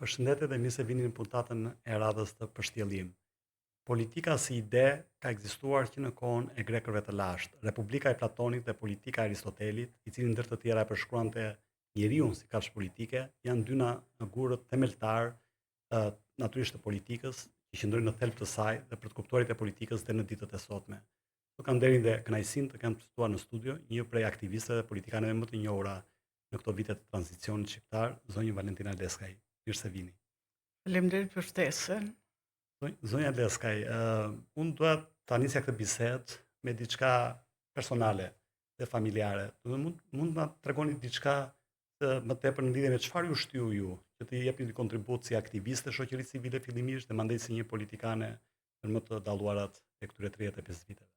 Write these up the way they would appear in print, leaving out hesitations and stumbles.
Përshëndetje dhe mirë se vini në puntatën e radhës të Përshtiellim. Politika si ide ka ekzistuar që në kohën e grekëve të lashtë. Republika e Platonit dhe politika e Aristotelit, i cili ndër të tjera e përshkruante njeriun si kafshë politike, janë dy gurët themeltar natyrisht të politikës, që qëndrojnë në thelb të saj dhe për të kuptuarit e politikës dhe në ditët e sotme. Do kam nderin dhe kënaqësinë të kem ftuar në studio një prej aktivistëve dhe politikanëve më të njohura në këto vite të tranzicionit shqiptar, zonjën Valentina Leskaj. Mirë se vini. Faleminderit për ftesën. Zonja Leskaj, unë dua ta nisja këtë bisedë me diçka personale dhe familjare. Mund na tregoni diçka më tepër në lidhje me çfarë ju shtyu ju që të jepni një kontribut si aktiviste shoqërisë civile fillimisht dhe mandej si një politikane në më të dalluarat e këtyre 35 viteve.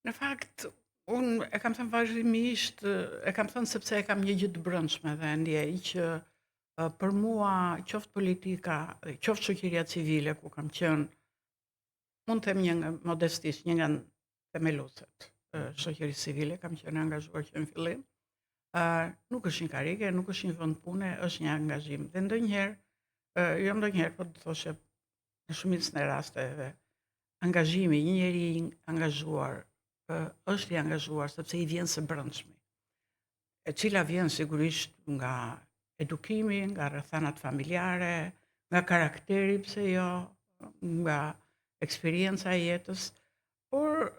Në fakt, unë e kam thënë vazhdimisht, e kam thënë sepse e kam një gjë të brendshme dhe ndjej që për mua qoftë politika, qoftë shoqëria civile ku kam qenë, mund të them një nga modestisht, një nga themeluesit shoqërisë civile, kam qenë angazhuar që në fillim. Nuk është një karrige, nuk është një vend pune, është një angazhim. Dhe ndonjëherë, jo ndonjëherë, po të thoshe në shumicën e rasteve, angazhimi, një njeri i angazhuar është i angazhuar sepse i vjen së brendshmi, e cila vjen sigurisht nga edukimi, nga rrethanat familjare, nga karakteri, pse jo, nga eksperienca e jetës, por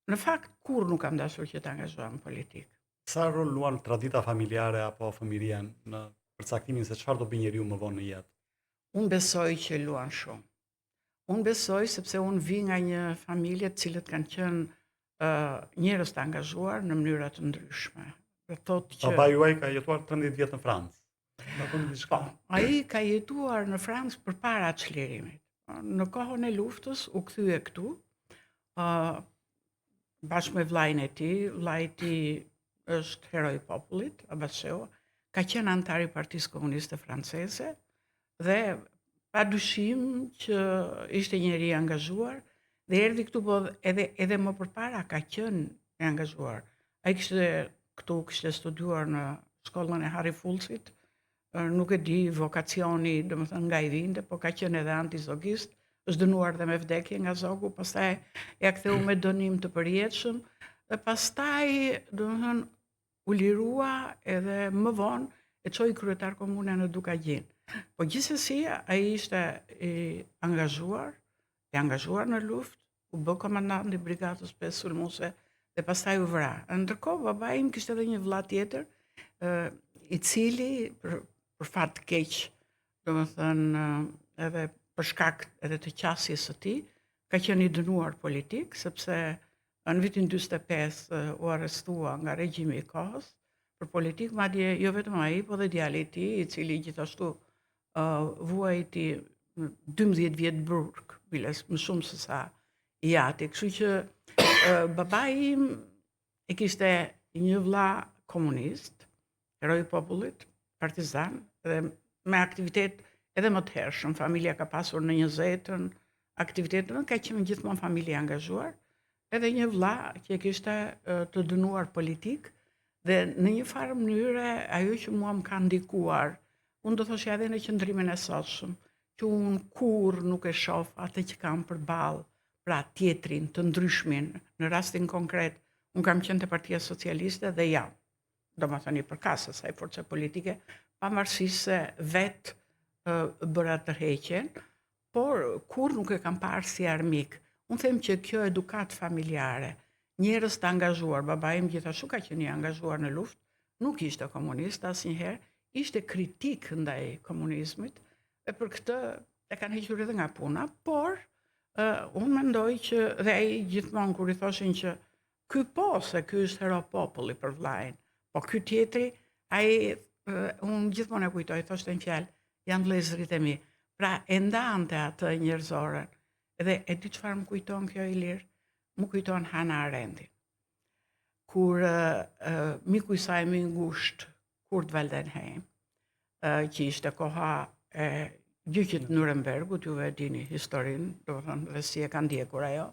në fakt kur nuk kam dashur që të angazhohem në politikë. Sa rol luan tradita familjare apo fëmijëria në përcaktimin se çfarë do bëj njeriu më vonë në jetë? Unë besoj që luan shumë. Unë besoj sepse unë vi nga një familje të cilët kanë qenë njerëz të angazhuar në mënyra të ndryshme. Dhe thotë që Baba juaj ka jetuar 13 vjet në Francë. Po, ai ka jetuar në Francë përpara çlirimit. Në kohën e luftës u kthye këtu, bashkë me vllajën e tij. Vllai i tij është heroi i popullit, Abbaseu, ka qenë antar i Partisë Komuniste Franceze dhe padyshim që ishte njeri i angazhuar dhe erdhi këtu, po edhe më përpara ka qenë i angazhuar. Ai kishte studiuar në shkollën e Harry Fulsit, nuk e di vokacioni, domethënë nga i vinte, po ka qenë edhe antizogist, është dënuar dhe me vdekje nga zogu, pastaj ja ktheu me dënim të përjetshëm dhe pastaj domethënë u lirua edhe më vonë e çoi kryetar komune në Dukagjin. Po gjithsesi ai ishte i angazhuar në luftë, u bë komandant i brigadës 5 sulmuese dhe pastaj u vra. Ndërkohë babai im kishte edhe një vëlla tjetër, i cili për fat të keq, domethënë edhe për shkak edhe të qasjes së tij, ka qenë i dënuar politik sepse në vitin 45 u arrestua nga regjimi i kohës për politikë, madje jo vetëm ai, po dhe djali i tij, i cili gjithashtu vuajti 12 vjet burg, biles më shumë se sa i ati. Kështu që babai im e kishte një vëlla komunist, heroi i popullit, partizan, dhe me aktivitet edhe më të hershëm. Familja ka pasur në 20 aktivitetin, ka qenë gjithmonë familje angazhuar, edhe një vëlla që e kishte të dënuar politik, dhe në një farë mënyre ajo që mua më ka ndikuar, unë do thoshja edhe në qëndrimin e sotshëm, që unë kur nuk e shoh atë që kam përballë, pra tjetrin, të ndryshmin. Në rastin konkret, unë kam qenë te Partia Socialiste dhe jam, domethënë i përkas asaj force politike, pavarësisht se vetë bëra tërheqjen, por kur nuk e kam parë si armik. Unë them që kjo edukat familjare, njerëz të angazhuar, babai im gjithashtu ka qenë i angazhuar në luftë, nuk ishte komunist asnjëherë, ishte kritik ndaj komunizmit, e për këtë e kanë hequr edhe nga puna, por unë mendoj që dhe ai gjithmonë kur i thoshin që ky po se ky është hero populli për vllajin, po ky tjetri, ai unë gjithmonë e kujtoj, thoshte një fjalë, janë vëllezërit e mi. Pra e ndante atë njerëzoren. Edhe e di çfarë më kujton kjo Ilir? Më kujton Hannah Arendtin. Kur miku i saj më i ngushtë, Kurt Waldenheim, që ishte koha e gjyqit Nurembergut, juve e dini historinë, domethënë dhe si e ka ndjekur ajo,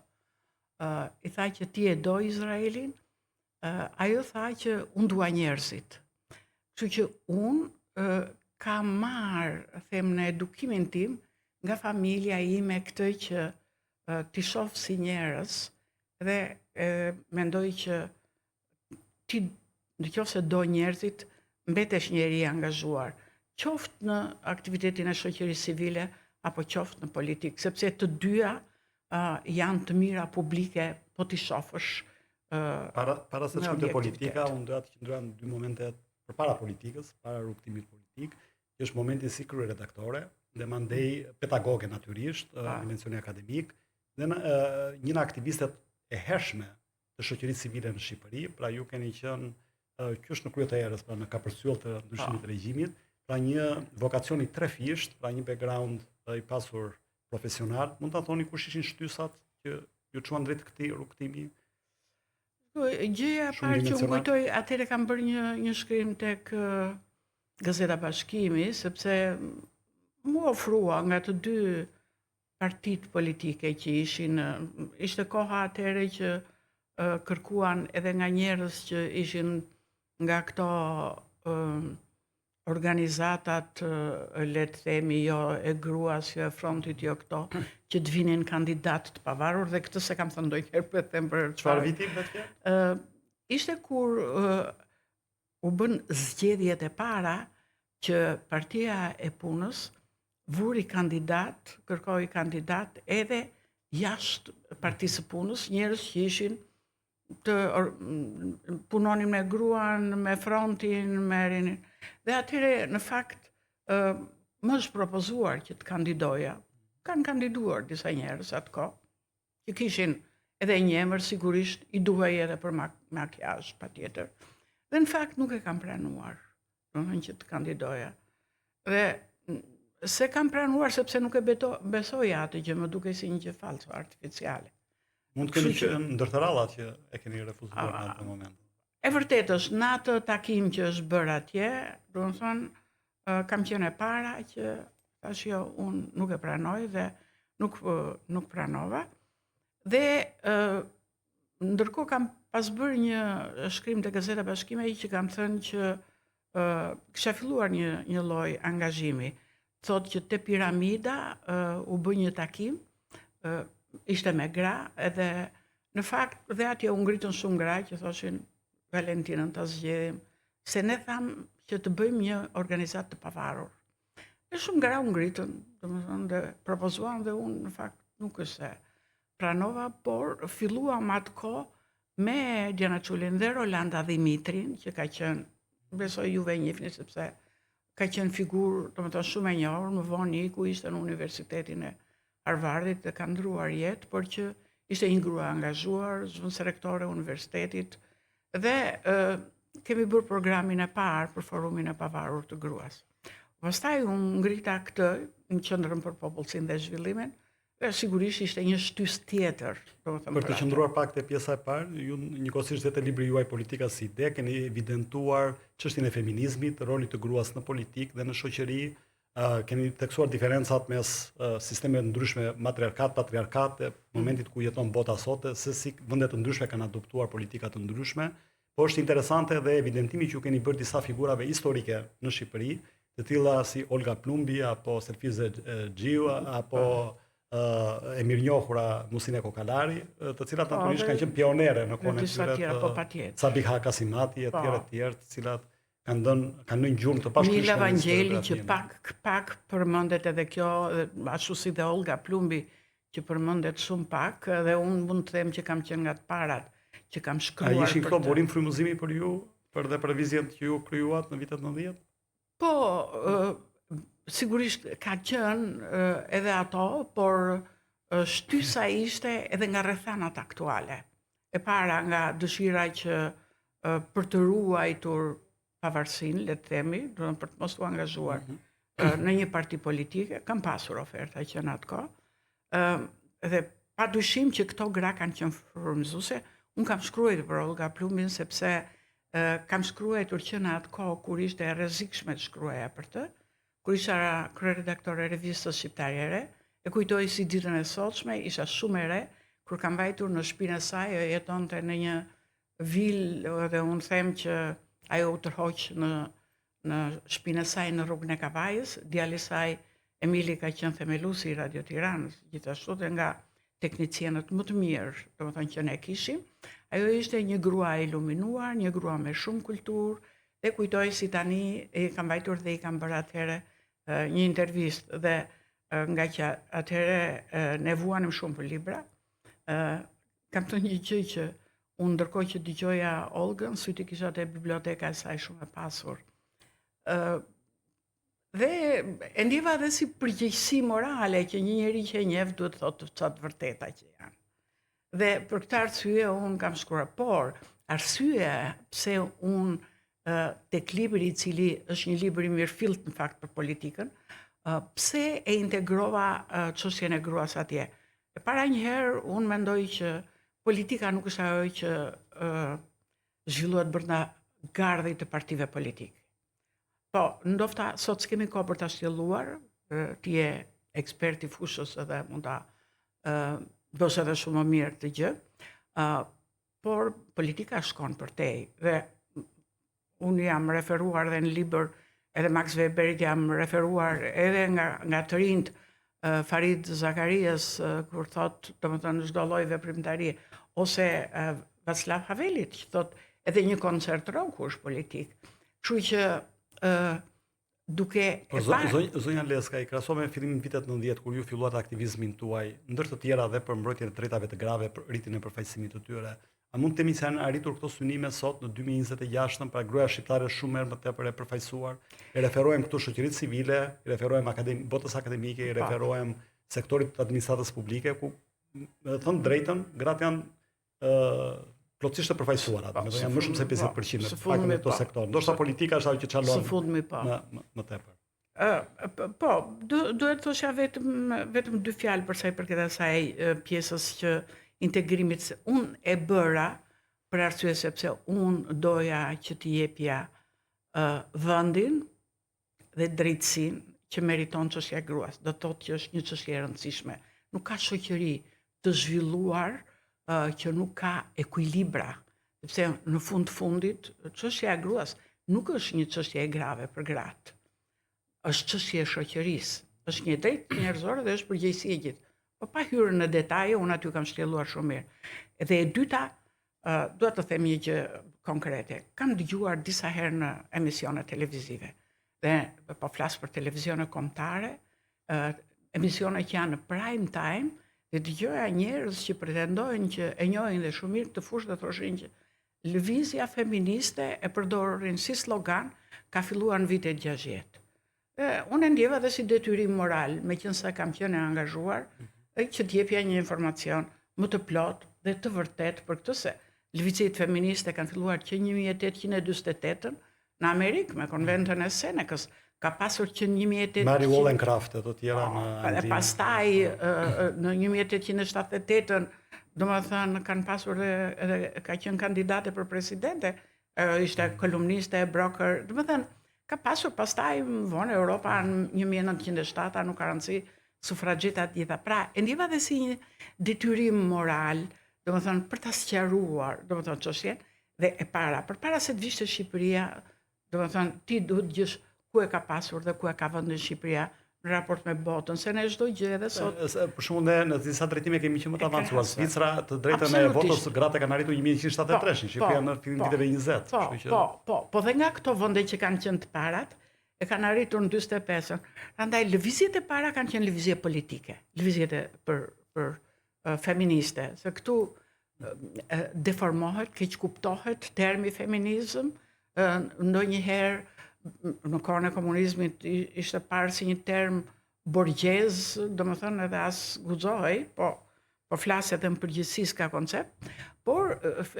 i tha që ti e do Izraelin, ajo tha që unë dua njerëzit. Kështu që unë ka marrë, them, në edukimin tim nga familja ime këtë që t'i shoh si njerëz dhe mendoj që ti nëse do njerëzit mbetesh njeri i angazhuar, qoftë në aktivitetin e shoqërisë civile apo qoftë në politikë, sepse të dyja janë të mira publike po t'i shohësh. Para se të shkojmë te politika, unë doja të qëndroja në dy momente përpara politikës, para rrugtimit politik, që është momenti si kryeredaktore dhe mandej pedagoge natyrisht, dimensioni akademik, dhe një nga aktivistet e hershme të shoqërisë civile në Shqipëri, pra ju keni qenë qysh në krye të erës, pra në kapërsyll të ndryshimit të regjimit, pra një vokacion i trefisht, pra një background i pasur profesional. Mund ta thoni kush ishin shtysat që ju çuan drejt këtij rrugtimi? Gjëja e parë që unë kujtoj, atëherë kam bërë një shkrim tek Gazeta Bashkimi, sepse mu ofrua nga të dy partitë politike që ishin, ishte koha atëherë që kërkuan edhe nga njerëz që ishin nga këto organizatat, le të themi, jo e gruas, jo e frontit, jo këto, që të vinin kandidat të pavarur, dhe këtë se kam thënë ndonjëherë për them për çfarë viti vetë? Ishte kur u bën zgjedhjet e para që Partia e Punës vuri kandidat, kërkoi kandidat edhe jashtë Partisë së Punës, njerëz që ishin të punonin me gruan, me frontin, me rinin. Dhe atëherë në fakt më është propozuar që të kandidoja. Kanë kandiduar disa njerëz atë kohë, që kishin edhe një emër, sigurisht i duhej edhe për makjazh patjetër. Dhe në fakt nuk e kam pranuar, domethënë që të kandidoja. Dhe se kam pranuar sepse nuk e besoja atë që më dukej si një gjë falso, artificiale. Mund të keni qenë ndër të rallat që e keni refuzuar në atë moment. E vërtetë është, në atë takim që është bërë atje, domethënë kam qenë e para që tash jo, unë nuk e pranoj dhe nuk pranova. Dhe ndërkohë kam pas bërë një shkrim te Gazeta Bashkime që kam thënë që kisha filluar një lloj angazhimi. Thotë që te Piramida u bë një takim, ishte me gra, edhe në fakt dhe atje u ngritën shumë gra që thoshin Valentinën ta zgjedhim, se ne tham që të bëjmë një organizat të pavarur. E shumë gra u ngritën, domethënë, dhe propozuan, dhe unë në fakt nuk është se pranova, por filluam atë kohë me Diana Çulin dhe Rolanda Dimitrin, që ka qenë, besoj juve e njihni sepse ka qenë figurë, domethënë, shumë e njohur, më vonë iku, ishte në Universitetin e Harvardit dhe ka ndruar jetë, por që ishte një grua angazhuar, zëvendëse rektore e universitetit, dhe kemi bërë programin e parë për forumin e pavarur të gruas. Pastaj unë ngrita këtë në Qendrën për Popullsinë dhe Zhvillimin, dhe sigurisht ishte një shtys tjetër. Për të qëndruar pak te pjesa e parë, ju njëkohësisht dhe te libri juaj Politika si ide, keni evidentuar çështjen e feminizmit, rolit të gruas në politikë dhe në shoqëri. Keni teksuar diferencat mes sistemeve ndryshme matriarkat, patriarkat, momentit ku jeton bota sot, se si vende të ndryshme kanë adoptuar politika të ndryshme. Po është interesante edhe evidentimi që ju keni bërë disa figurave historike në Shqipëri, të tilla si Olga Plumbi, apo Selfize Xhiu, apo e mirënjohura Musine Kokalari, të cilat natyrisht kanë qenë pionere në kohën e tyre. Sabiha Kasimati e tjerë, të cilat kanë dhënë gjurmë të pashkueshme. Mila Vangjeli që pak përmendet edhe kjo, ashtu si dhe Olga Plumbi që përmendet shumë pak, dhe unë mund të them që kam qenë nga të parat që kam shkruar. A ishin këto burim frymëzimi për ju, për vizjet që ju krijuat në vitet 90? Po, sigurisht ka qenë edhe ato, por shtysa ishte edhe nga rrethanat aktuale. E para nga dëshira që për të ruajtur pavarësinë, le të themi, për të mos u angazhuar në një parti politike, kam pasur oferta që në atë kohë, dhe padyshim që këto gra kanë qenë frymëzuese. Unë kam shkruar për Olga Plumbin sepse kam shkruar që në atë kohë kur ishte e rrezikshme të shkruaja për të, kur isha kryeredaktore e Revistës Shqiptare, e kujtoj si ditën e sotshme, isha shumë e re, kur kam vajtur në shtëpinë e saj, jetonte në një vilë, dhe unë them që ajo u tërhoq në shtëpinë e saj në rrugën e Kavajës, djali i saj Emili ka qenë themeluesi i Radio Tiranës, gjithashtu dhe nga teknicianët më të mirë, domethënë që ne kishim. Ajo ishte një grua e iluminuar, një grua me shumë kulturë, dhe kujtoj si tani i kam vajtur dhe i kam bërë atëherë një intervistë dhe nga që atëherë ne vuanim shumë për libra, kam të një gjë që unë ndërkohë që dëgjoja Olgën, syti kisha te biblioteka e saj shumë e pasur. Dhe e ndjeva edhe si përgjegjësi morale që një njeri që e njeh duhet thotë çat vërteta që janë. Dhe për këtë arsye unë kam shkruar, por arsyeja pse unë tek libri i cili është një libër i mirëfillt në fakt për politikën, pse e integrova çështjen e gruas atje. E para njëherë unë mendoj që politika nuk është ajo që zhvillohet brenda gardhit të partive politike. Po, ndofta sot s'kemi kohë për ta shtjelluar, ti je ekspert i fushës edhe mund ta bësh edhe shumë më mirë të gjë, por politika shkon përtej dhe unë jam referuar dhe në libër edhe Max Weberit jam referuar edhe nga të rinjt Farid Zakarias kur thot, domethënë çdo lloj veprimtarie, ose Václav Havelit që thot edhe një koncert roku është politik. Kështu që duke e parë zonja Leska i krahasoj me fillimin e vitet 90 kur ju filluat aktivizmin tuaj, ndër të tjera dhe për mbrojtjen e drejtave të grave, për rritjen e përfaqësimit të tyre. A mund të themi se janë arritur këto synime sot në 2026, pra gruaja shqiptare shumë herë më tepër e përfaqësuar? I referohem këtu shoqërisë civile, i referohem botës akademike, i referohem sektorit të administratës publike, ku me të thënë drejtën, gratë janë plotësisht të përfaqësuara, domethënë janë më shumë se 50% në këto sektor. Ndoshta politika është ajo që çalon. Së fundmi po. Më tepër. Po, duhet të thosha vetëm dy fjalë për sa i përket asaj pjesës që integrimit, se unë e bëra për arsye sepse unë doja që t'i jepja vendin dhe drejtësinë që meriton çështja e gruas. Do të thotë që është një çështje e rëndësishme. Nuk ka shoqëri të zhvilluar që nuk ka ekuilibra, sepse në fundit çështja e gruas nuk është një çështje e grave për gratë. Është çështje e shoqërisë, është një drejtë njerëzore dhe është përgjegjësi e gjithë. Po pa hyrë në detaje, unë aty kam shtjelluar shumë mirë. Dhe e dyta, duhet të them një gjë konkrete. Kam dëgjuar disa herë në emisione televizive. Dhe po flas për televizione kombëtare, emisione që janë në prime time, dhe dëgjoja njerëz që pretendojnë që e njohin dhe shumë mirë këtë fushë dhe thoshin që lëvizja feministe e përdorin si slogan, ka filluar në vitet 60. Unë e ndjeva dhe si detyrim moral, meqense kam qenë e angazhuar, që t'jepja një informacion më të plot dhe të vërtet për këtë se lëvizjet feministe kanë filluar që 1848 në Amerikë me konventën e Senekës, ka pasur që 1800 Mary Wollstonecraft e të tjera në Angli. Dhe pastaj në 1878 domethënë kanë pasur edhe ka qenë kandidate për presidente, ishte kolumniste, broker, domethënë ka pasur pastaj vonë Europa në 1907 nuk ka rëndësi sufragjetat gjitha. Pra, e ndjeva dhe si një detyrim moral, domethënë për ta sqaruar, domethënë çështjen, dhe e para, përpara se të vishte Shqipëria, domethënë ti duhet gjësh ku e ka pasur dhe ku e ka vendin Shqipëria në raport me botën, se ne çdo gjë edhe sot. Për shembull ne në disa drejtime kemi që më të avancuar. Zvicra të drejtën e votës gratë kanë arritur 1973, Shqipëria në fillim viteve 20, kështu që po dhe nga këto vende që kanë qenë të parat e kanë arritur në 45-ën. Prandaj lëvizjet e para kanë qenë lëvizje politike, lëvizjet për feministe, se këtu deformohet, keq kuptohet termi feminizëm, ndonjëherë në kohën e komunizmit ishte parë si një term borgjez, domethënë edhe as guxohej, po flas edhe në përgjithësi s'ka koncept, por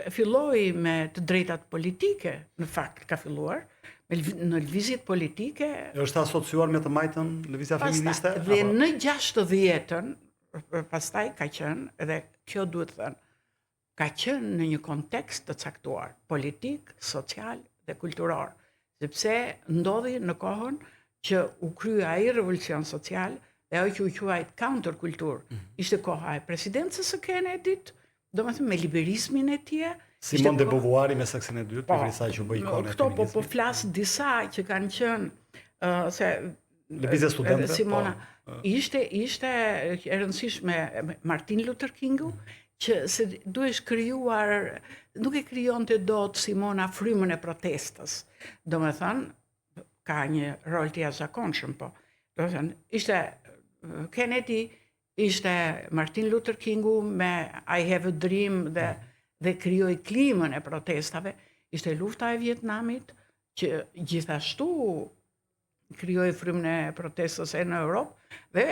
filloi me të drejtat politike, në fakt ka filluar në lëvizjet politike. Është asociuar me të majtën lëvizja feministe? Dhe në 60-ën, pastaj ka qenë, edhe kjo duhet thënë, ka qenë në një kontekst të caktuar, politik, social dhe kulturor, sepse ndodhi në kohën që u krye ai revolucion social dhe ajo që u quajt counterkultur. Ishte koha e presidencës së Kennedit, domethënë me liberizmin e tij, Simone de Beauvoir me Seksin e dytë, për sa që u bë ikone e këto po feminizmit. flas disa që kanë qenë se Lëvizje studentëve. Simona ishte e rëndësishme Martin Luther Kingu që se duhesh krijuar, nuk e krijonte dot Simona frymën e protestës. Domethënë ka një rol të jashtëzakonshëm, po. Domethënë ishte Kennedy, ishte Martin Luther Kingu me I Have a Dream dhe krijoi klimën e protestave, ishte lufta e Vietnamit që gjithashtu krijoi frymën e protestës në Europë dhe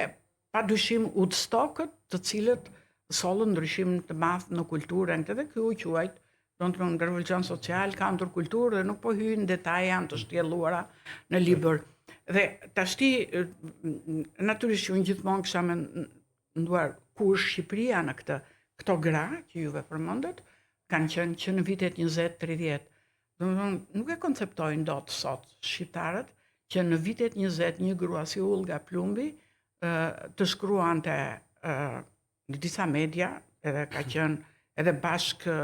padyshim Woodstockët, të cilët sollën ndryshim të madh në kulturën edhe ky u quajt domethënë revolucion social, counterkulturë dhe nuk po hyj në detaje janë të shtjelluara në libër. Dhe tashti natyrisht unë gjithmonë kisha menduar ku është Shqipëria në këto gra që juve përmendet, kanë qenë që në vitet 20-30. Domethënë nuk e konceptojnë dot sot shqiptarët që në vitet 20 një grua si Olga Plumbi të shkruante në disa media, edhe ka qenë edhe bashkë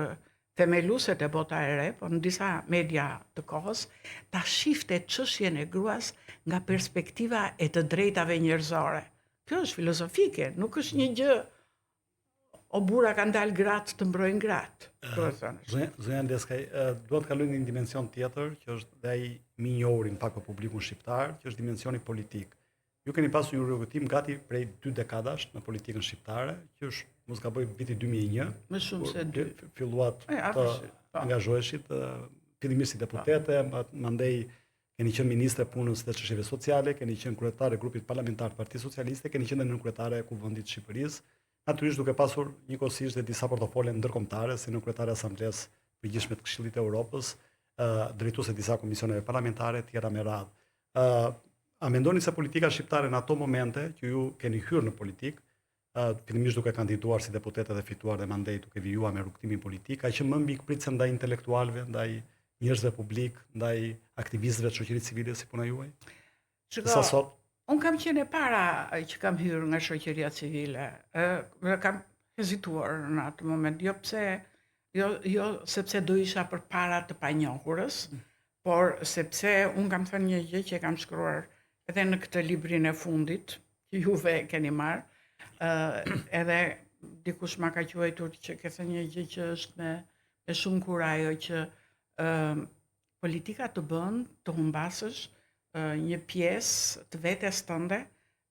themeluset e Bota e Re, por në disa media të kohës, ta shifte çështjen e gruas nga perspektiva e të drejtave njerëzore. Kjo është filozofike, nuk është një gjë o burra kanë dalë gratë të mbrojnë gratë. Zonja Leskaj, duhet të kalojmë në një dimension tjetër, që është dhe ai më i njohur në pak për publikun shqiptar, që është dimensioni politik. Ju keni pasur një rrugëtim gati prej 2 dekadash në politikën shqiptare, që është mos gaboj viti 2001. Më shumë se 2. Filluat të angazhoheshit, fillimisht si deputete, mandej keni qenë ministre punës dhe çështjeve sociale, keni qenë kryetare e grupit parlamentar të Partisë Socialiste, keni qenë nën kryetare e Kuvendit të Shqipërisë. Natyrisht duke pasur njëkohësisht dhe disa portofole ndërkombëtare, si në kryetare e Asamblesë Përgjithshme të Këshillit të Evropës, drejtuese disa komisioneve parlamentare, tjera me radhë. A mendoni se politika shqiptare në ato momente që ju keni hyrë në politikë, fillimisht duke kandiduar si deputete dhe fituar dhe mandej duke vijuar me rrugtimin politik, ka që më mbikpritse ndaj intelektualëve, ndaj njerëzve publik, ndaj aktivistëve të shoqërisë civile si puna juaj? Sa sot? Unë kam qenë e para që kam hyrë nga shoqëria civile. Kam hezituar në atë moment, jo sepse do isha përpara të panjohurës, por sepse unë kam thënë një gjë që kam shkruar edhe në këtë librin e fundit, që juve keni marrë, edhe dikush ma ka quajtur që ke thënë një gjë që është me shumë kurajo që politika të bën të humbasësh një pjesë të vetes tënde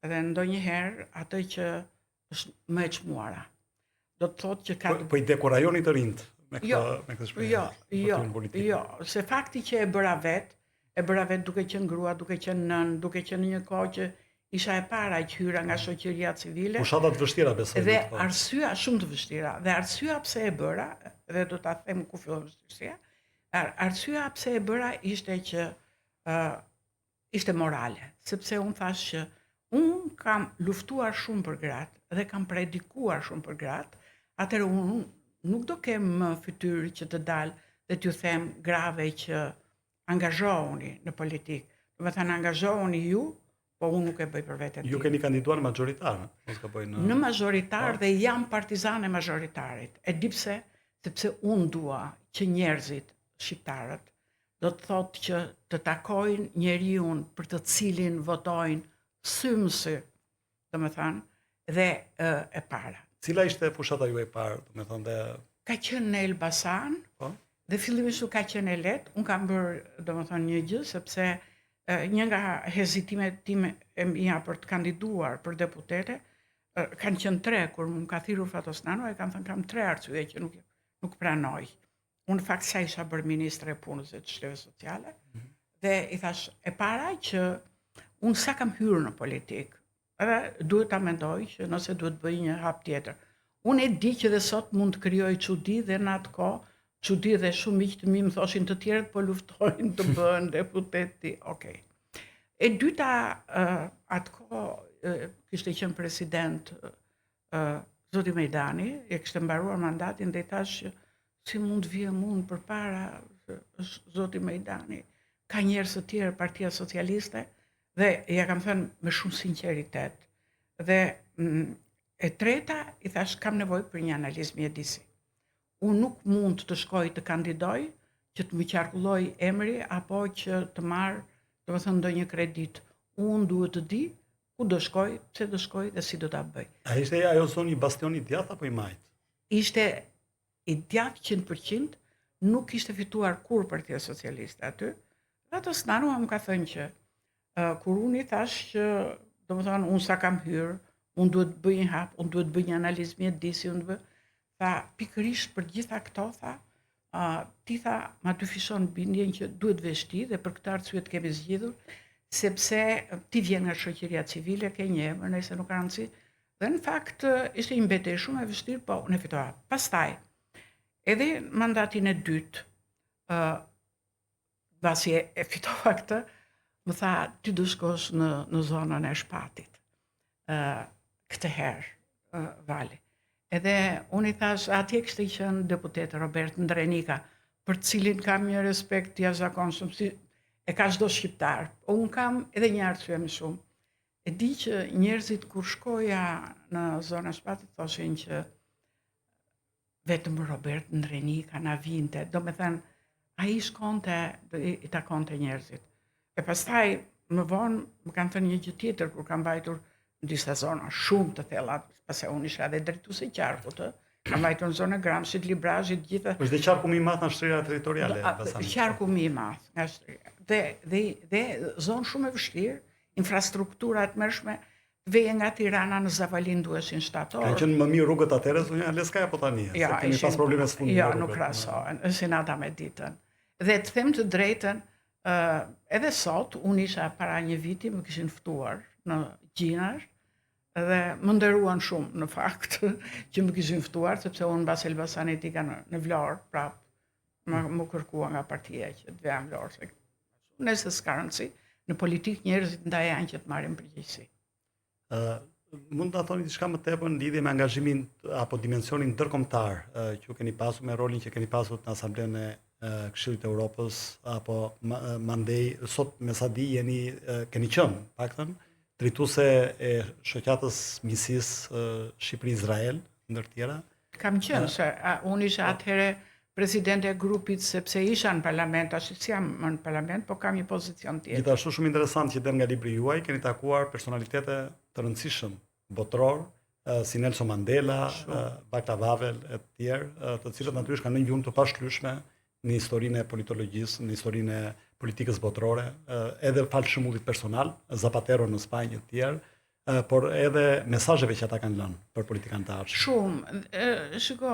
dhe ndonjëherë atë që është më e çmuara. Do të thotë që ka po i dekorajoni të rinjt me këtë shprehje. Jo, se fakti që e bëra vet duke qenë grua, duke qenë nën, duke qenë një kohë që isha e para që hyra nga shoqëria civile. Fushata të vështira besoj. Dhe arsyeja shumë të vështira. Dhe arsyeja pse e bëra, dhe do ta them ku fillon vështirësia. Arsyeja pse e bëra ishte që ishte morale, sepse unë thash që unë kam luftuar shumë për gratë dhe kam predikuar shumë për gratë, atëherë unë nuk do kem fytyrë që të dalë dhe t'ju them grave që angazhohuni në politikë. Do të thënë angazhohuni ju, po unë nuk e bëj për veten. Ju keni kandiduar magjoritar, mos gaboj në magjoritar dhe jam partizane magjoritarit. E di pse? Sepse unë dua që njerëzit shqiptarët do të thotë që të takojnë njeriun për të cilin votojnë sy, domethënë, dhe e para. Cila ishte fushata ju e parë, domethënë dhe ka qenë në Elbasan, dhe fillimisht ka qenë e lehtë. Unë kam bërë domethënë një gjë sepse një nga hezitimet time e mia për të kandiduar për deputete kanë qenë 3 kur më ka thirrur Fatosnano, e kam thënë kam 3 arsye që nuk pranoj. Unë në fakt sa isha bërë ministre e punës e çështjeve sociale, dhe i thash e para që unë sa kam hyrë në politikë, edhe duhet ta mendoj që nëse duhet bëj një hap tjetër. Unë e di që dhe sot mund të krijoj çudi dhe në atë kohë çudi dhe shumë miq të mi më thoshin të tjerët po luftojnë të bëhen deputeti. Okej. E dyta, atë kohë kishte qenë president Zoti Mejdani, e kishte mbaruar mandatin dhe i thash si mund vjem unë përpara Zoti Mejdani, ka njerëz të tjerë Partia Socialiste, dhe ja kam thënë me shumë sinqeritet. Dhe e treta, i thash kam nevojë për një analizë mjedisi. unë nuk mund të shkoj të kandidoj, që të më qarkulloj emri, apo që të marr, domethënë ndonjë kredit. Unë duhet të di ku do shkoj, pse do shkoj dhe si do ta bëj. A ishte ajo zonë i bastion i djathtë apo i majt? Ishte i djathtë 100%, nuk ishte fituar kur Partia Socialiste aty. Dhe ato Snarua më ka thënë që kur unë i thash që domethënë unë sa kam hyrë, unë duhet të bëj një hap, unë duhet të bëj një analizë mjedisi, unë bëj, tha pikërisht për gjitha këto, tha, ti tha, ma ty fishon bindjen që duhet vesh ti dhe për këtë arsye të kemi zgjidhur, sepse ti vjen nga shoqëria civile, ke një emër, nëse nuk ka rëndësi. Dhe në fakt ishte një mbetërë shumë e vështirë, po unë e fitova. Pastaj, edhe mandatin e dytë, mbasi e fitova këtë, më tha, ti do shkosh në zonën e Shpatit. Këtë herë, Vali. Edhe unë i thash, atje kishte qenë deputeti Robert Ndrenika, për cilin kam një respekt jashtëzakonshëm, si e ka çdo shqiptar. Unë kam edhe një arsye më shumë. E di që njerëzit kur shkoja në zonën e Shpatit thoshin që vetëm Robert Ndrenika na vinte, domethënë ai shkonte, i takonte njerëzit. E pastaj më vonë më kanë thënë një gjë tjetër kur kam mbajtur në disa zona shumë të thella, pasi unë isha edhe drejtuese qarkut, kam mbajtur në zonën e Gramshit, Librazhit, gjithë. Është dhe qarku më i madh nga shtrirja territoriale e Basanit. Qarku më i madh nga shtrirja. Dhe zonë shumë e vështirë, infrastruktura të mërshme, veje nga Tirana në Zavalin duheshin shtator. Kanë qenë më mirë rrugët atëherë zonja Leskaja apo tani? Se kemi pas probleme së fundit. Jo, nuk krahasohen, si nata me ditën. Dhe të them të drejtën, edhe sot, unë isha para një viti, më kishin ftuar në Gjinar, dhe më nderuan shumë në fakt që më kishin ftuar, sepse unë mbas Elbasanit ika në Vlorë, prap, më kërkua nga partia që të veja në Vlorë. Nëse s'ka rëndësi, në politikë njerëzit ndaj janë që të marrin përgjegjësi. Mund ta thoni diçka më tepër në lidhje me angazhimin apo dimensionin ndërkombëtar që ju keni pasur me rolin që keni pasur në Asamblenë e Këshillit të Evropës apo mandej sot me sa di keni qenë paktën drejtuese e shoqatës miqësisë Shqipëri-Izrael ndër tjera. Kam qenë se unë isha atëherë presidente e grupit sepse isha në parlament, ashtu si jam në parlament, po kam një pozicion tjetër. Gjithashtu shumë interesant që del nga libri juaj, keni takuar personalitete të rëndësishëm botror, si Nelson Mandela, Václav Havel e të tjerë, të cilët natyrisht kanë një gjumë të pashlyeshme në historinë e politologjisë, në historinë e politikës botrore, edhe fal shëmbullit personal, Zapatero në Spanjë e të tjerë, por edhe mesazheve që ata kanë lënë për politikanë të ardhshëm. Shumë. Shiko,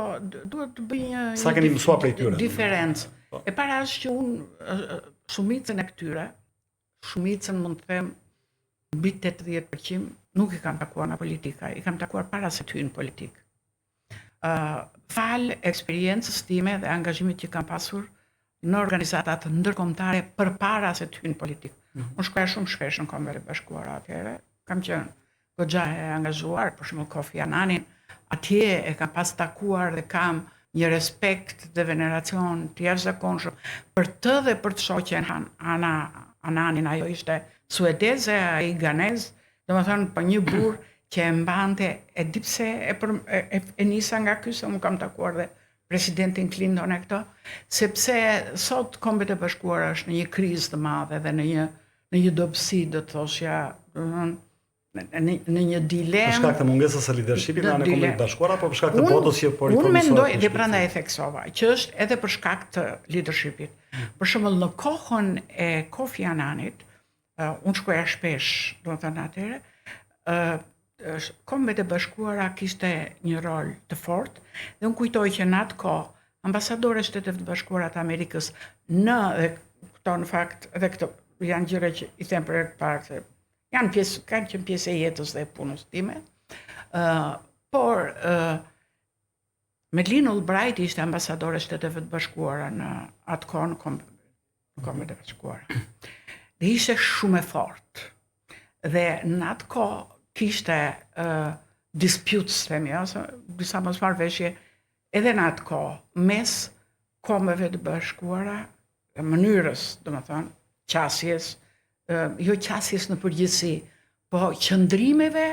duhet të bëj një sa keni mësuar prej tyre? Diferencë. E para është që unë shumicën e këtyre, shumicën mund të them mbi 80% nuk i kam takuar nga politika, i kam takuar para se të hyjnë në politikë. Fal eksperiencës time dhe angazhimit që kam pasur në organizatat ndërkombëtare përpara se të hyjnë në politikë. Unë shkoja shumë shpesh në Kombet e Bashkuara atëherë, kam qenë goxha e angazhuar, për shembull Kofi Annanin, atje e kam pas takuar dhe kam një respekt dhe veneracion të jashtëzakonshëm për të dhe për të shoqen Annanin, ajo ishte suedeze, ai ganez, domethënë për një burr që e mbante, e di pse e nisa nga ky, se unë kam takuar dhe presidentin Clinton e këto, sepse sot Kombet e Bashkuara është në një krizë të madhe dhe në një dobësi, do të thoshja, në një dilemë. Për shkak të mungesës së leadershipit në anën Kombet të Bashkuara apo për shkak të botës që po riformohet? Unë mendoj dhe prandaj e theksova, që është edhe për shkak të leadershipit. Për shembull në kohën e Kofi Annanit, unë shkoja shpesh, domethënë atëherë, Kombet e Bashkuara kishte një rol të fortë dhe unë kujtoj që në atë kohë ambasadore Shteteve të Bashkuara të Amerikës dhe këto në fakt edhe këto janë gjëra që i them për parë se kanë qenë pjesë e jetës dhe e punës time. Por Madeleine Albright ishte ambasadore e Shteteve të Bashkuara në atë kohë në Kombet e Bashkuara. Dhe ishte shumë e fortë. Dhe në atë kohë kishte disputes, themi, ose disa mosmarrëveshje edhe në atë kohë mes Kombeve të Bashkuara, mënyrës, domethënë, qasjes, jo qasjes në përgjithësi, po qëndrimeve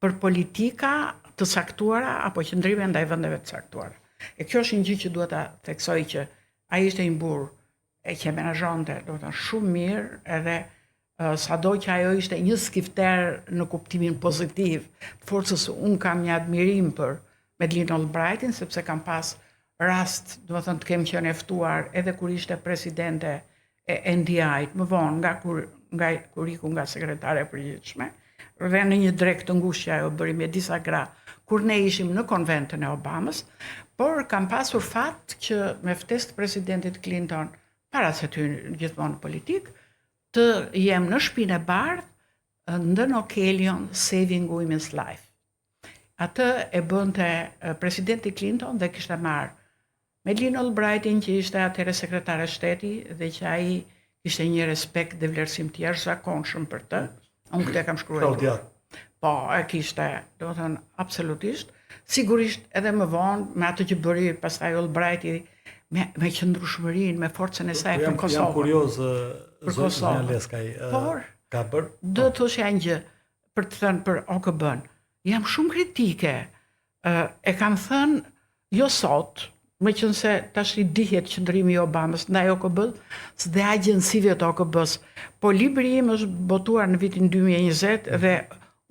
për politika të caktuara apo qëndrime ndaj vendeve të caktuara. E kjo është një gjë që duhet ta theksoj që ai ishte një burr që menaxhonte, do të thënë shumë mirë, edhe sado që ajo ishte një skifter në kuptimin pozitiv të forcës, unë kam një admirim për Madeleine Albrightin, sepse kam pas rast, do të thënë, të kem qenë e ftuar edhe kur ishte presidente e NDI-t, më vonë nga iku nga sekretare e përgjithshme, dhe në një drek të ngushtë që ajo bëri me disa gra, kur ne ishim në konventën e Obamës, por kam pasur fat që me ftesë të presidentit Clinton, para se të hyj gjithmonë në politikë, të jem në Shtëpinë e Bardhë ndër Okelion Saving Women's Life. Atë e bënte presidenti Clinton dhe kishte marrë Madeleine Albrightin, që ishte atëherë sekretare shteti dhe që ai ishte një respekt dhe vlerësim të jashtëzakonshëm për të. Unë këtë e kam shkruar. Po, e kishte, do të thënë, absolutisht. Sigurisht edhe më vonë, me atë që bëri pastaj Albrighti, me qëndrueshmërinë, me forcën e saj për Kosovën. Jam kurioz, zonja Leskaj, ka bërë? Do të thoshja një gjë, për të thënë për OKB-n. Jam shumë kritike. E kam thënë, jo sot, meqense tash i dihet qëndrimi i Obamës ndaj OKB-s dhe agjencive të OKB-s. Po libri im është botuar në vitin 2020 dhe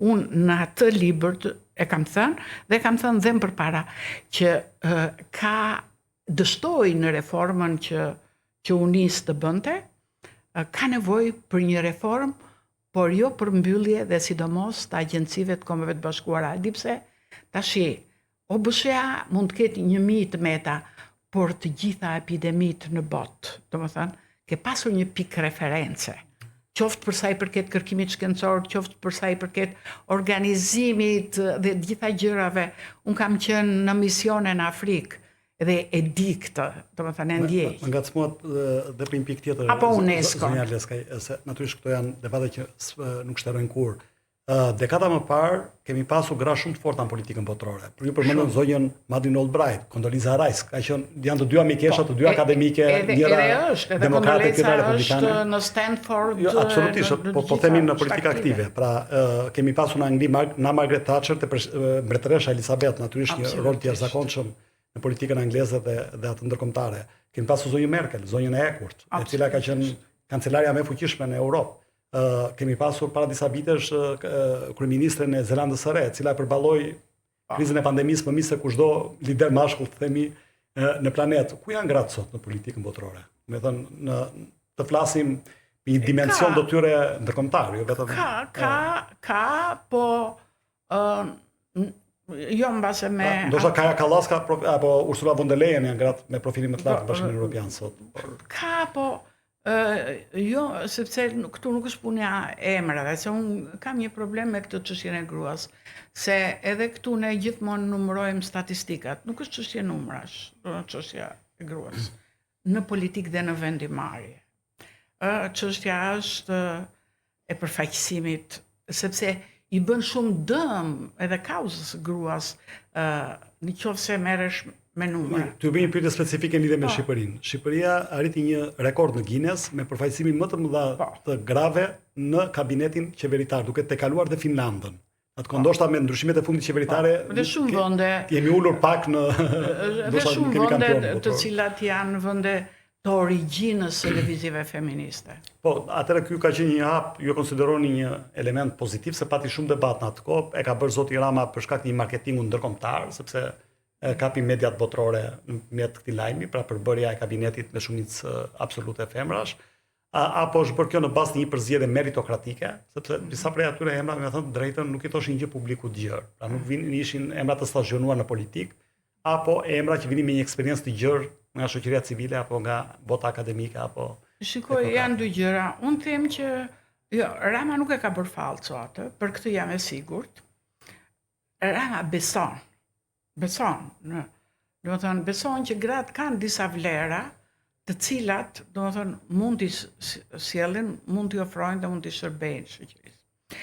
unë në atë libër e kam thënë dhe kam thënë dhe më përpara që ka dështoj në reformën që u nis të bënte, ka nevojë për një reformë, por jo për mbyllje dhe sidomos të agjencive të Kombeve të Bashkuara. Di pse? Tashi, OBSH-a mund të ketë 1000 të meta, por të gjitha epidemitë në botë, domethënë, ke pasur një pikë reference. Qoftë për sa i përket kërkimit shkencor, qoftë për sa i përket organizimit dhe gjitha gjërave. Unë kam qenë në misione në Afrikë dhe e di këtë, domethënë e ndjej. Më ngacmohet dhe për një pikë tjetër. Apo UNESCO. Zonja Leskaj, se natyrisht këto janë debate që nuk shterojnë kurrë. Dekada më parë kemi pasur gra shumë të forta në politikën botërore. Për ju përmendën zonjën Madeleine Albright, Condoleezza Rice, janë të dyja mikesha, të dyja akademike, njëra demokrate, tjetra republikane. Edhe në Stanford. Jo, absolutisht, po themi në politikë aktive. Pra, kemi pasur në Angli Margaret Thatcher, mbretëresha Elizabeth, natyrisht një rol të jashtëzakonshëm në politikën angleze dhe atë ndërkombëtare. Kemi pasur zonjën Merkel, zonjën e Ekurt, e cila ka qenë kancelaria më e fuqishme në Europë. Kemi pasur para disa vitesh kryeministren e Zelandës së Re, e cila përballoi krizën e pandemisë më mirë se kushdo lider mashkull, themi, në planet. Ku janë gratë sot në politikën botërore? Me thënë, të flasim për një dimension do tyre ndërkombëtar, jo vetëm. Ka, po jo mbase me... Ndoshta Kaja Kallas apo Ursula von der Leyen janë gratë me profilin më të lartë në Bashkimin Evropian sot. Ka, po jo, sepse këtu nuk është punja e emrave, se unë kam një problem me këtë çështjen e gruas, se edhe këtu ne gjithmonë numërojmë statistikat, nuk është çështje numrash, çështja e gruas, në politikë dhe në vendimarrje. Çështja është e përfaqësimit, sepse i bën shumë dëm edhe kauzës gruas, nëse merresh me numra. Të bëj një pyetje specifike në lidhje me Shqipërinë. Shqipëria arriti një rekord në Guinness me përfaqësimin më të madh të grave në kabinetin qeveritar, duke tejkaluar dhe Finlandën. Atë ndoshta me ndryshimet e fundit qeveritare, dhe shumë vende jemi ulur pak në dhe shumë vende të cilat janë vende të origjinës së lëvizjeve feministe. Po, atëherë ky ka qenë një hap, ju e konsideroni një element pozitiv, se pati shumë debat në atë kohë, e ka bërë zoti Rama për shkak të një marketingu ndërkombëtar, sepse kapi mediat botërore në mjet këtij lajmi, pra përbërja e kabinetit me shumicë absolute femrash, apo është bërë kjo në bazë të një përzgjedhje meritokratike, sepse disa prej atyre emrave, me thënë drejtën, nuk i thoshin gjë publiku të gjerë. Pra nuk ishin emra të stazionuar në politikë, apo emra që vinin me një eksperiencë të gjerë nga shoqëria civile apo nga bota akademike apo. Shikoj, janë dy gjëra. Unë them që jo, Rama nuk e ka bërë fallco atë, për këtë jam e sigurt. Rama beson, do të thënë beson që gratë kanë disa vlera të cilat, do të thënë, mund t'i sjellin, mund t'i ofrojnë dhe mund t'i shërbejnë shoqërisë.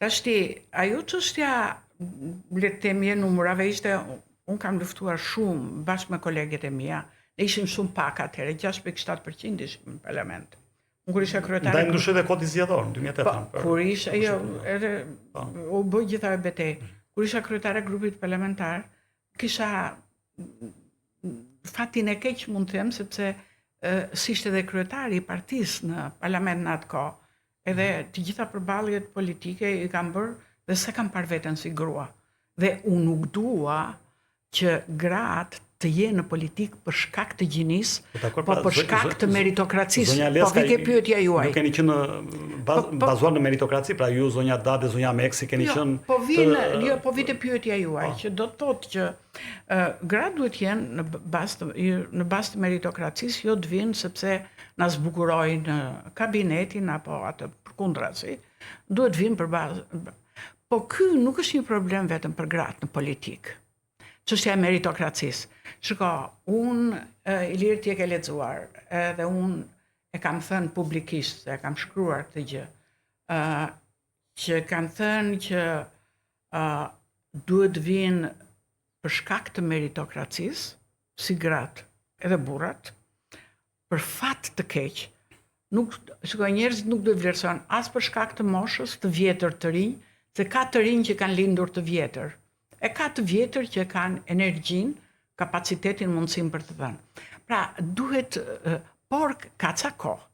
Tashti, ajo çështja le të themi e numrave ishte, unë kam luftuar shumë bashkë me kolegët e mia, ne ishim shumë pak atëherë, 6.7% ishim në parlament. Unë kur isha kryetare. Ndaj ndryshoi dhe kodi zgjedhor në 2008. Kur isha, jo, edhe u bë gjitha betejë. Kur isha kryetare grupit parlamentar, kisha fatin e keq mund të them, sepse si ishte edhe kryetari i partisë në parlament në atë kohë, edhe të gjitha përballjet politike i kam bërë dhe se kam parë veten si grua. Dhe unë nuk dua që gratë të jenë në politikë për shkak të gjinisë, po për shkak të meritokracisë. Po vike pyetja juaj. Ju keni qenë bazuar në meritokraci, pra ju zonja Dade, zonja Meksi keni qenë. Po vite pyetja juaj, që do të thotë që gratë duhet jenë në bazë të meritokracisë, jo të vinë sepse na zbukurojnë kabinetin apo atë përkundrazi, duhet vinë për bazë. Po ky nuk është një problem vetëm për gratë në politikë. Çështja e meritokracisë. Shiko, unë Ilir ti e ke lexuar, edhe unë e kam thënë publikisht, e kam shkruar këtë gjë, që kam thënë që duhet vinë për shkak të meritokracisë, si gratë edhe burrat, për fat të keq. Shiko, njerëzit nuk duhet vlerësojnë as për shkak të moshës, të vjetër, të rinj, se ka të rinj që kanë lindur të vjetër. E ka të vjetër që kanë energjinë, kapacitetin, mundësinë për të dhënë. Pra, duhet, por ka ca kohë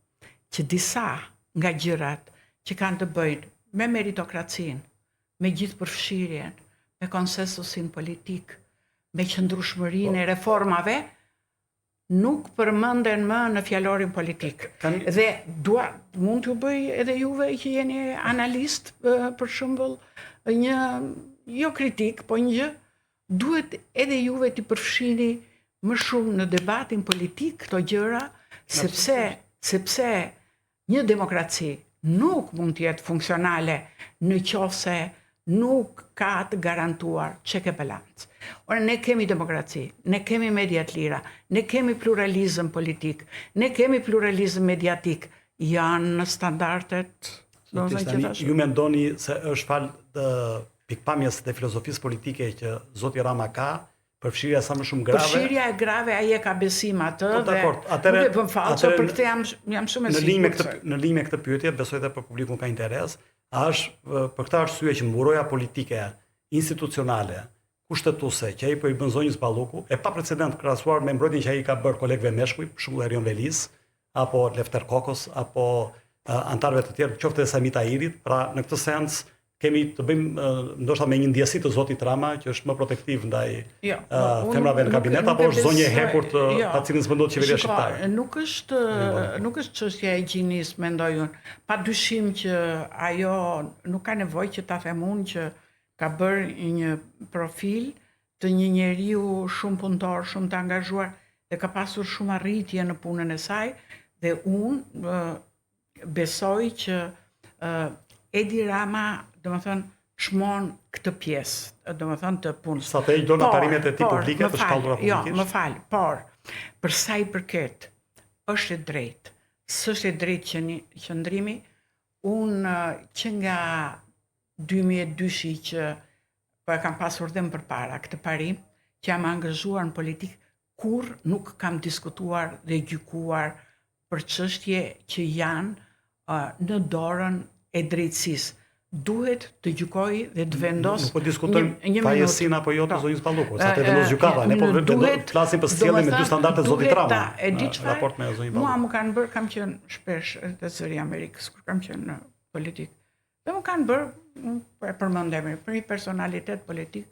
që disa nga gjërat që kanë të bëjnë me meritokracinë, me gjithë përfshirjen, me konsensusin politik, me qëndrueshmërinë e reformave, nuk përmenden më në fjalorin politik. Dhe mund t'ju bëj edhe juve që jeni analist, për shembull, një jo kritik, po një gjë, duhet edhe juve t'i përfshini më shumë në debatin politik këto gjëra, sepse një demokraci nuk mund të jetë funksionale nëse nuk ka të garantuar check and balance. Ora, ne kemi demokraci, ne kemi media të lira, ne kemi pluralizëm politik, ne kemi pluralizëm mediatik, janë në standardet. Ju mendoni se është fal të pikpamjes dhe filozofisë politike që zoti Rama ka, përfshirja sa më shumë grave. Përfshirja e grave, ai e ka besim atë dhe nuk e bën fallco, për këtë jam shumë e sigurt. Në linjë me këtë pyetje, besoj edhe për publikun ka interes, është për këtë arsye që mburoja politike institucionale, kushtetuese që ai po i bën zonjës Balluku, e pa precedent krahasuar me mbrojtjen që ai ka bërë kolegëve meshkuj, për shembull Erion Velis, apo Lefter Kokos, apo antarëve të tjerë, qoftë edhe Sami Tahirit, pra në këtë sens kemi të bëjmë ndoshta me një ndjesi të zotit Rama që është më protektiv ndaj femrave në kabinet, apo është zonjë e hekurt pa cilën s'mendohet qeveria shqiptare. Nuk është çështja e gjinisë, mendoj unë. Padyshim që ajo nuk ka nevojë që ta them unë që ka bërë një profil të një njeriu shumë punëtor, shumë të angazhuar dhe ka pasur shumë arritje në punën e saj, dhe unë besoj që Edi Rama, domethënë, çmon këtë pjesë, domethënë të punës. Sa të do në parimet e tij publike të shkallura publikisht. Jo, më fal, por për sa i përket, është e drejtë. S'është e drejtë qëndrimi. Unë që nga 2002 që po e kam pasur dhe më përpara këtë parim, që jam angazhuar në politikë, kur nuk kam diskutuar dhe gjykuar për çështje që janë në dorën e drejtësisë. Duhet të gjykoj dhe të vendos. Nuk po diskutojmë fajësinë apo jo të zonjës Balluku, sa të vendos gjykata, ne po flasim për sjelljen me dy standarde të zotit Rama. Në raport me zonjën Balluku. Mua më kanë bërë, kam qenë shpesh te zëri Amerikës kur kam qenë në politikë. Dhe më kanë bërë, e përmendem, për një personalitet politik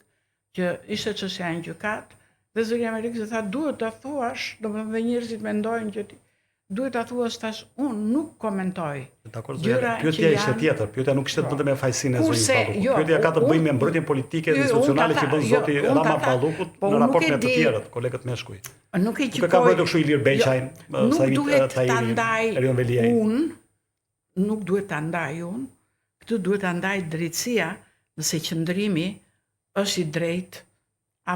që ishte çështja e gjykat, dhe zëri Amerikës tha duhet ta thuash, domethënë njerëzit mendojnë që duhet ta thuash tash, unë nuk komentoj. Dakor, pyetja ishte tjetër, pyetja nuk ishte vetëm me fajsinë e zonjës Balluku. Pyetja ka të bëjë me mbrojtjen politike dhe institucionale që bën zoti Rama Ballukut në raport me të tjerët, kolegët meshkuj. Nuk e gjykoj. Ka bërë kështu Ilir Beqajn, Sami Tahiri, Erion Veliaj. Nuk duhet ta ndaj unë, këtë duhet ta ndaj drejtësia, nëse qëndrimi është i drejtë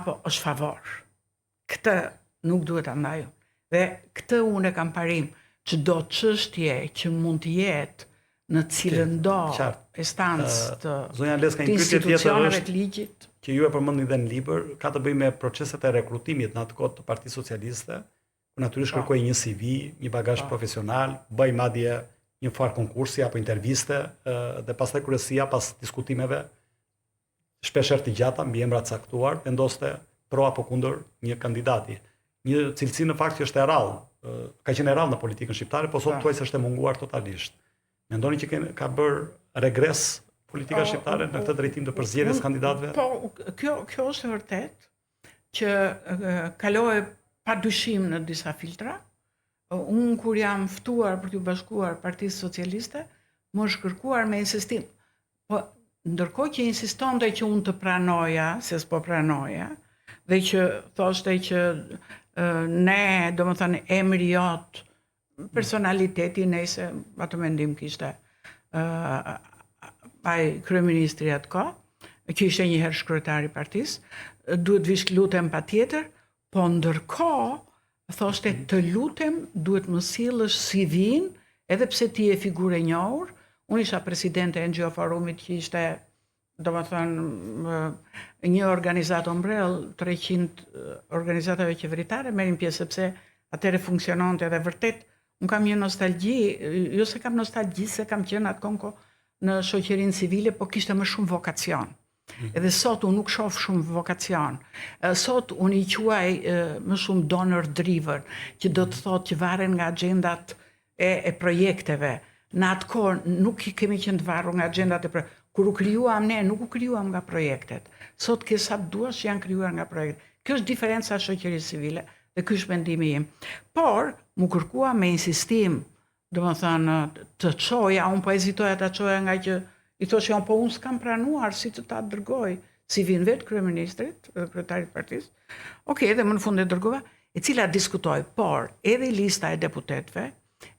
apo është favor. Këtë nuk duhet ta ndaj unë. Dhe këtë unë e kam parim, çdo çështje që mund të jetë në cilën do instancë të institucioneve të ligjit. Që ju e përmendni dhe në libër, ka të bëjë me proceset e rekrutimit në atë kohë të Partisë Socialiste, ku natyrisht kërkoi një CV, një bagazh profesional, bëj madje një farë konkursi apo interviste, dhe pastaj kryesia pas diskutimeve shpeshherë të gjata mbi emra të caktuar, vendoste pro apo kundër një kandidati. një cilësi në fakt që është e rrallë, ka qenë e rrallë në politikën shqiptare, po sot thuaj se është e munguar totalisht. Mendoni që ka bërë regres politika shqiptare në këtë drejtim të përzgjedhjes kandidatëve? Po, kjo është e vërtet që kaloi pa dyshim në disa filtra. Unë kur jam ftuar për t'u bashkuar Partisë Socialiste, më është kërkuar me insistim. Po, ndërkohë që insistonte që unë të pranoja, se s'po pranoja, dhe që thoshte që ne, do më thënë, emri jot, personaliteti nëse atë mendim kishte ai kryeministri atko, që ishte një herë shkretari partisë, duhet vish lutem patjetër, po ndërkohë thoshte të lutem duhet më sillësh CV-n, edhe pse ti je figurë e njohur. Unë isha presidente e NGO Forumit që ishte, do më thënë, një organizatë ombrell, 300 organizatave qeveritare merrin pjesë, sepse atëre funksiononte dhe vërtet, unë kam një nostalgji, jo se kam nostalgji, se kam qenë atë konko në shoqërinë civile, po kishte më shumë vokacion. Edhe sot unë nuk shoh shumë vokacion. Sot unë i quaj më shumë donor driven, që do të thotë që varen nga agjendat e projekteve. Në atë kohë nuk i kemi qenë të varur nga agjendat e projekteve. Kur u krijuam ne, nuk u krijuam nga projektet. Sot ke sa duash janë krijuar nga projektet. Kjo është diferenca e shoqërisë civile dhe ky është mendimi im. Por, mu kërkua me insistim, domethënë të çoja, unë po hezitoja ta çoja nga që i thoshja po unë s'kam pranuar si të ta dërgoj CV-n vetë kryeministrit, kryetarit partisë. Okej, dhe më në fund e dërgova, e cila diskutoi, por edhe lista e deputetëve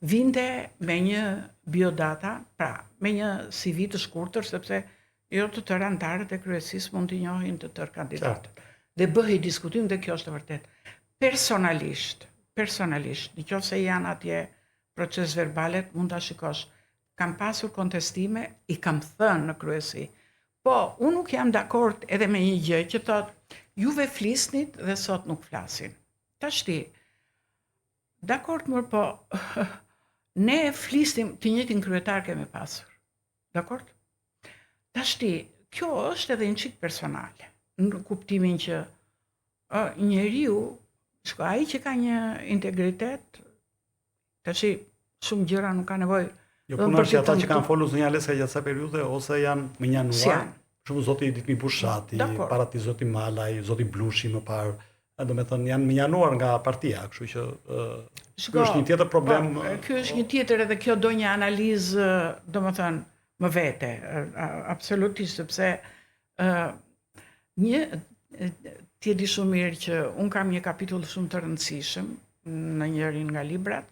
vinte me një biodata, pra, me një CV të shkurtër, sepse jo të tërë anëtarët e kryesisë mund t'i njohin të tërë kandidatët. Dhe bëhej diskutim dhe kjo është e vërtet. Personalisht, nëse janë atje proces verbalet, mund ta shikosh. Kam pasur kontestime, i kam thënë në kryesi. Po, unë nuk jam dakord edhe me një gjë që thotë, juve flisnit dhe sot nuk flasin. Tashti, dakord mërë, po, ne flisnim, të njëjtin kryetar kemi pasur. Dakord? Tashti, kjo është edhe një çik personale, në kuptimin që njeriu, ai që ka një integritet, tashi shumë gjëra nuk ka nevojë. Jo puna është ata që kanë folur zonjaleska gjatë kësaj periudhe ose janë më njanuar. Shumë zoti Ditmi Bushati, para ti zoti Malaj, zoti Blushi më parë, do me thënë janë më njanuar nga partia, kështu që ky është një tjetër problem. Ky është një tjetër edhe kjo do një analizë, do me thënë, më vete, absolutisht, sepse ti e di shumë mirë që unë kam një kapitull shumë të rëndësishëm në njërin nga librat,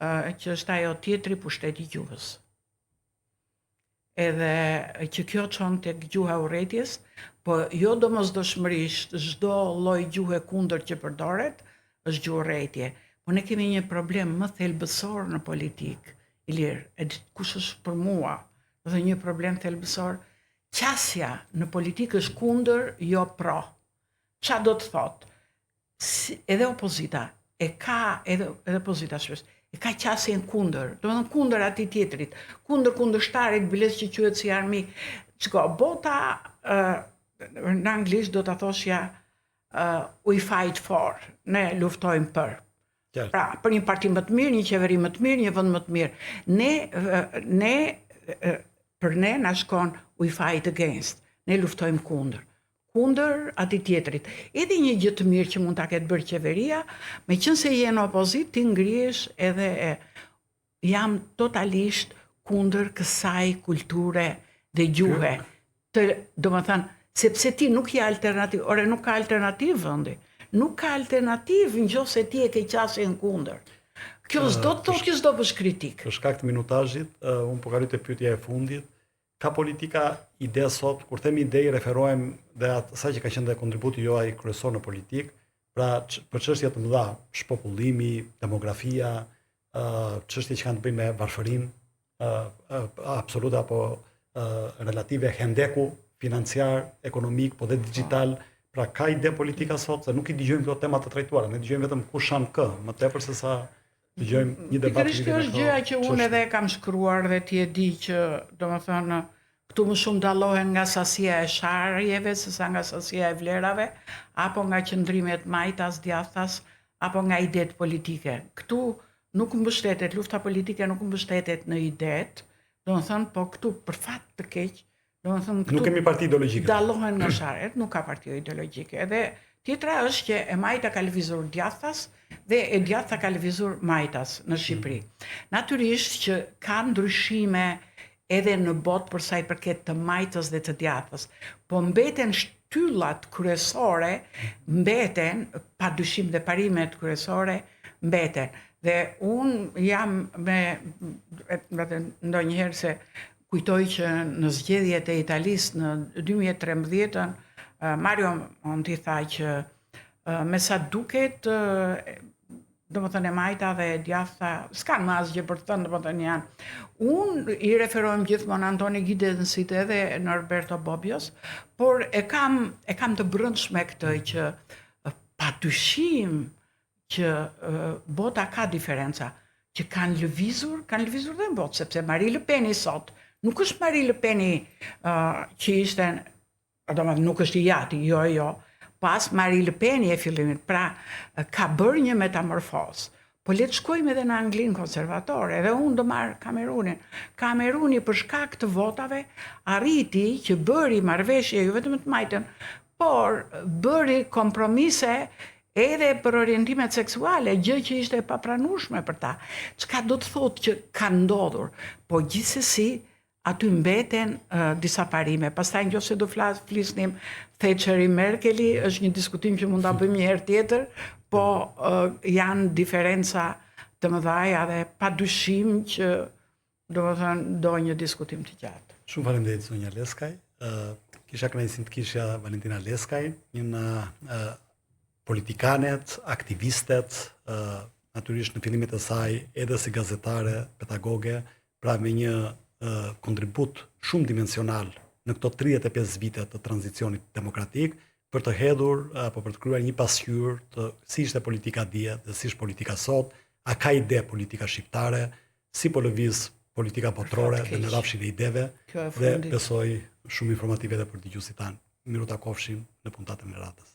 që është ajo tjetri pushteti gjuhës. Edhe që kjo çon tek gjuha urrëties, po jo domosdoshmërisht çdo lloj gjuhe kundër që përdoret është gjuhë urrëtie. Po ne kemi një problem më thelbësor në politikë, Ilir, kush është për mua, do të një problem thelbësor, qasja në politikë është kundër, jo pro. Ç'a do të thotë? Edhe opozita e ka, edhe opozita shpesh, e ka qasjen kundër, do të thonë kundër atij tjetrit, kundërshtarit, biles që quhet si armik. Çka bota në anglisht do ta thoshja we fight for, ne luftojmë për. Pra, për një parti më të mirë, një qeveri më të mirë, një vend më të mirë. Për ne na shkon we fight against, ne luftojmë kundër atij tjetrit. Edhe një gjë të mirë që mund ta ketë bërë qeveria, meqense je në opozit, ti ngrihesh edhe jam totalisht kundër kësaj kulture dhe gjuhe. Domethënë, sepse ti nuk je alternativë, ore nuk ka alternativë vendi. Nuk ka alternativë nëse ti e ke qasjen kundër. Kjo s'do të thotë që s'do bësh kritik. Për shkak të minutazhit, unë po kaloj te pyetja e fundit. Ka politika ide sot, kur themi ide i referohem dhe asaj që ka qenë dhe kontributi juaj kryesor në politikë, pra për çështje të mëdha, shpopullimi, demografia, çështje që kanë të bëjnë me varfërinë absolute apo relative, hendeku financiar, ekonomik, po dhe digital. Pra ka ide politika sot, se nuk i dëgjojmë këto tema të trajtuara, ne dëgjojmë vetëm kush shan kë, më tepër se sa dëgjojmë një debat. Pikërisht kjo është gjëja që unë edhe kam shkruar dhe ti e di që, domethënë, këtu më shumë dallohen nga sasia e sharjeve sesa nga sasia e vlerave, apo nga qëndrimet majtas, djathtas, apo nga idet politike. Këtu nuk mbështetet, lufta politike nuk mbështetet në idet, do të thënë, po këtu për fat të keq, do të thënë këtu Nuk kemi parti ideologjike. dallohen nga sharret, nuk ka parti ideologjike. Edhe tjetra është që e Majta ka lëvizur djathtas dhe e djathta ka lëvizur Majtas në Shqipëri. Natyrisht që ka ndryshime edhe në botë për sa i përket të Majtës dhe të djathtas, po mbeten shtyllat kryesore, mbeten padyshim dhe parimet kryesore mbeten. Dhe unë jam ndonjëherë se kujtoj që në zgjedhjet e Italisë në 2013 Mario Monti tha që me sa duket domethënë e Majta dhe e djathta s'kan më asgjë për të thënë, domethënë janë. Unë i referohem gjithmonë Antoni Gidensit edhe Norberto Bobbio's, por e kam të brendshme këtë që padyshim që bota ka diferenca, që kanë lëvizur dhe në botë, sepse Marine Le Pen sot nuk është Marine Le Pen që ishte, domethënë nuk është i jati, jo, pas Marine Le Pen e fillimit, pra ka bërë një metamorfozë. Po le të shkojmë edhe në Anglinë konservatore, edhe unë do marr Kamerunin. Kameruni për shkak të votave arriti që bëri marrëveshje jo vetëm të Majtën, por bëri kompromise edhe për orientimet seksuale, gjë që ishte e papranueshme për ta. Çka do të thotë që ka ndodhur, po gjithsesi aty mbeten disa parime. Pastaj nëse do flisnim Thatcheri Merkeli, është një diskutim që mund ta bëjmë një herë tjetër, po janë diferenca të mëdha dhe padyshim që domethënë do një diskutim të gjatë. Shumë faleminderit zonja Leskaj. Kisha kënaqësinë të kisha Valentina Leskaj, një nga politikanet, aktivistet, natyrisht në fillimet e saj edhe si gazetare, pedagoge, pra me një kontribut shumë dimensional në këto 35 vite të tranzicionit demokratik për të hedhur apo për të krijuar një pasqyrë të si ishte politika dje dhe si është politika sot, a ka ide politika shqiptare, si po lëviz politika botërore dhe në rrafshin e ideve, dhe besoj shumë informative edhe për dëgjuesit tanë. Miru takofshim në puntatën e radhës.